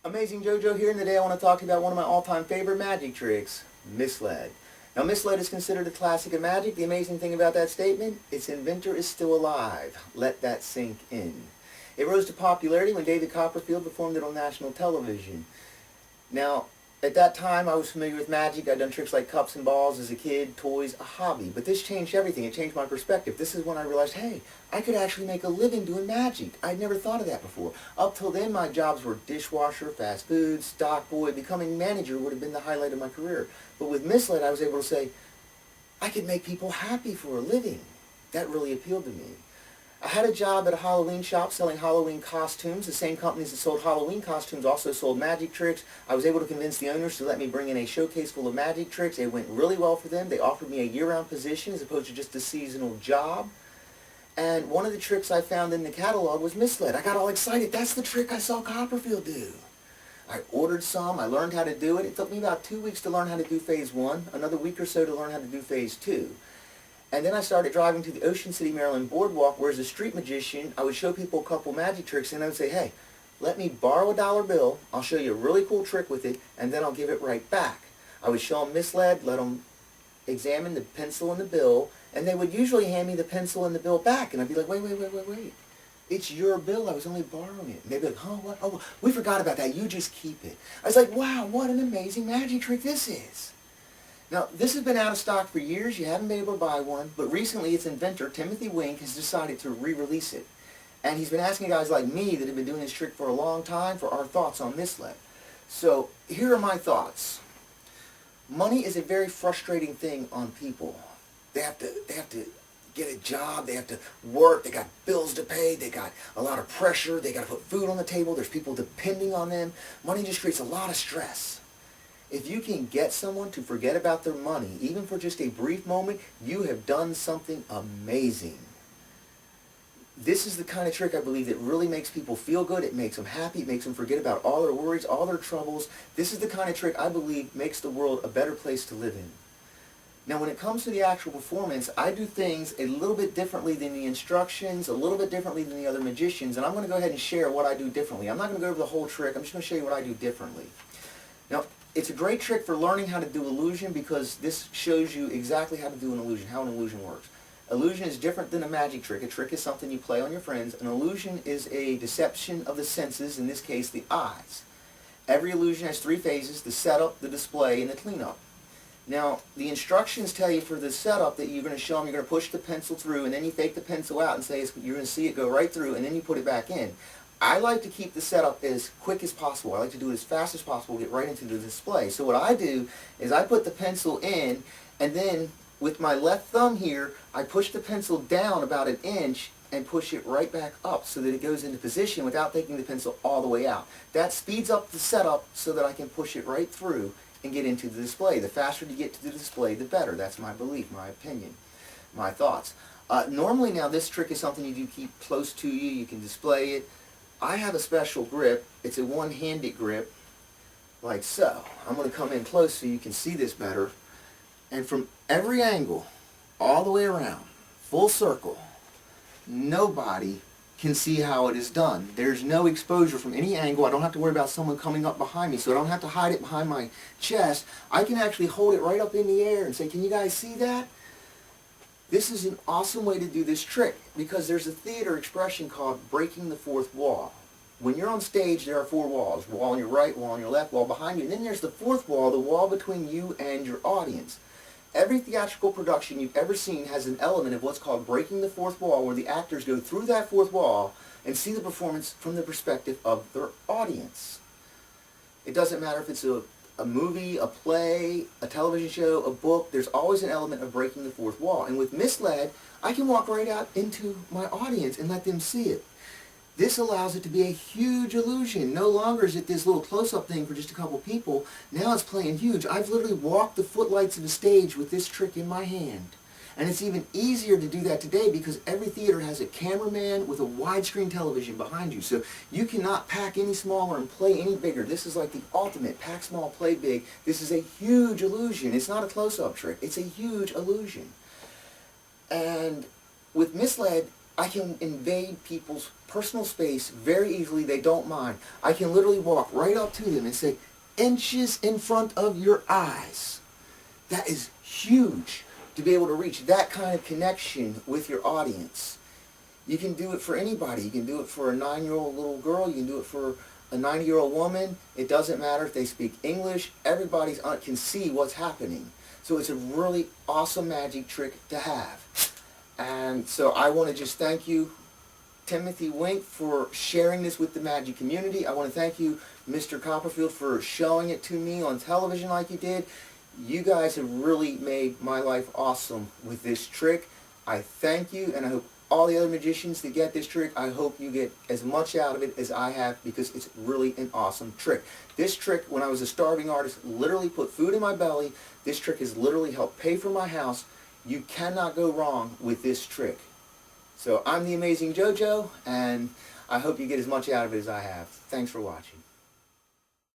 Amazing Jojo here, and today I want to talk to you about one of my all-time favorite magic tricks, Misled. Now, Misled is considered a classic of magic. The amazing thing about that statement, its inventor is still alive. Let that sink in. It rose to popularity when David Copperfield performed it on national television. Now, at that time, I was familiar with magic. I'd done tricks like cups and balls as a kid, toys, a hobby. But this changed everything. It changed my perspective. This is when I realized, hey, I could actually make a living doing magic. I'd never thought of that before. Up till then, my jobs were dishwasher, fast food, stock boy. Becoming manager would have been the highlight of my career. But with Misled, I was able to say, I could make people happy for a living. That really appealed to me. I had a job at a Halloween shop selling Halloween costumes. The same companies that sold Halloween costumes also sold magic tricks. I was able to convince the owners to let me bring in a showcase full of magic tricks. It went really well for them. They offered me a year-round position as opposed to just a seasonal job. And one of the tricks I found in the catalog was Misled. I got all excited. That's the trick I saw Copperfield do. I ordered some. I learned how to do it. It took me about 2 weeks to learn how to do phase 1, another week or so to learn how to do phase 2. And then I started driving to the Ocean City, Maryland boardwalk, where as a street magician, I would show people a couple magic tricks, and I would say, hey, let me borrow a dollar bill, I'll show you a really cool trick with it, and then I'll give it right back. I would show them Misled, let them examine the pencil and the bill, and they would usually hand me the pencil and the bill back, and I'd be like, wait. It's your bill, I was only borrowing it. And they'd be like, oh, what? Oh, we forgot about that, you just keep it. I was like, wow, what an amazing magic trick this is. Now, this has been out of stock for years. You haven't been able to buy one, but recently its inventor, Timothy Wink, has decided to re-release it. And he's been asking guys like me that have been doing this trick for a long time for our thoughts on Misled. So, here are my thoughts. Money is a very frustrating thing on people. They have to get a job, they have to work, they got bills to pay, they got a lot of pressure, they got to put food on the table, there's people depending on them. Money just creates a lot of stress. If you can get someone to forget about their money, even for just a brief moment, you have done something amazing. This is the kind of trick I believe that really makes people feel good. It makes them happy. It makes them forget about all their worries, all their troubles. This is the kind of trick I believe makes the world a better place to live in. Now, when it comes to the actual performance, I do things a little bit differently than the instructions, a little bit differently than the other magicians, and I'm going to go ahead and share what I do differently. I'm not going to go over the whole trick. I'm just going to show you what I do differently. Now, it's a great trick for learning how to do illusion because this shows you exactly how to do an illusion, how an illusion works. Illusion is different than a magic trick. A trick is something you play on your friends. An illusion is a deception of the senses, in this case the eyes. Every illusion has 3 phases: the setup, the display, and the cleanup. Now, the instructions tell you for the setup that you're going to show them, you're going to push the pencil through, and then you fake the pencil out and say you're going to see it go right through, and then you put it back in. I like to keep the setup as quick as possible. I like to do it as fast as possible, get right into the display. So what I do is I put the pencil in, and then with my left thumb here, I push the pencil down about 1 inch and push it right back up so that it goes into position without taking the pencil all the way out. That speeds up the setup so that I can push it right through and get into the display. The faster you get to the display, the better. That's my belief, my opinion, my thoughts. Normally now this trick is something you do keep close to you. You can display it. I have a special grip. It's a one-handed grip, like so. I'm going to come in close so you can see this better. And from every angle, all the way around, full circle, nobody can see how it is done. There's no exposure from any angle. I don't have to worry about someone coming up behind me, so I don't have to hide it behind my chest. I can actually hold it right up in the air and say, can you guys see that? This is an awesome way to do this trick because there's a theater expression called breaking the fourth wall. When you're on stage, there are 4 walls. Wall on your right, wall on your left, wall behind you. And then there's the 4th wall, the wall between you and your audience. Every theatrical production you've ever seen has an element of what's called breaking the 4th wall, where the actors go through that 4th wall and see the performance from the perspective of their audience. It doesn't matter if it's a movie, a play, a television show, a book, there's always an element of breaking the 4th wall. And with Misled, I can walk right out into my audience and let them see it. This allows it to be a huge illusion. No longer is it this little close-up thing for just a couple people. Now it's playing huge. I've literally walked the footlights of the stage with this trick in my hand. And it's even easier to do that today because every theater has a cameraman with a widescreen television behind you. So you cannot pack any smaller and play any bigger. This is like the ultimate pack small, play big. This is a huge illusion. It's not a close-up trick. It's a huge illusion. And with Misled, I can invade people's personal space very easily. They don't mind. I can literally walk right up to them and say, inches in front of your eyes. That is huge to be able to reach that kind of connection with your audience. You can do it for anybody. You can do it for a 9-year-old little girl. You can do it for a 90-year-old woman. It doesn't matter if they speak English. Everybody can see what's happening. So it's a really awesome magic trick to have. And so I want to just thank you, Timothy Wink, for sharing this with the magic community. I want to thank you, Mr. Copperfield, for showing it to me on television like you did. You guys have really made my life awesome with this trick. I thank you, and I hope all the other magicians that get this trick, I hope you get as much out of it as I have, because it's really an awesome trick. This trick, when I was a starving artist, literally put food in my belly. This trick has literally helped pay for my house. You cannot go wrong with this trick. So I'm the Amazing JoJo, and I hope you get as much out of it as I have. Thanks for watching.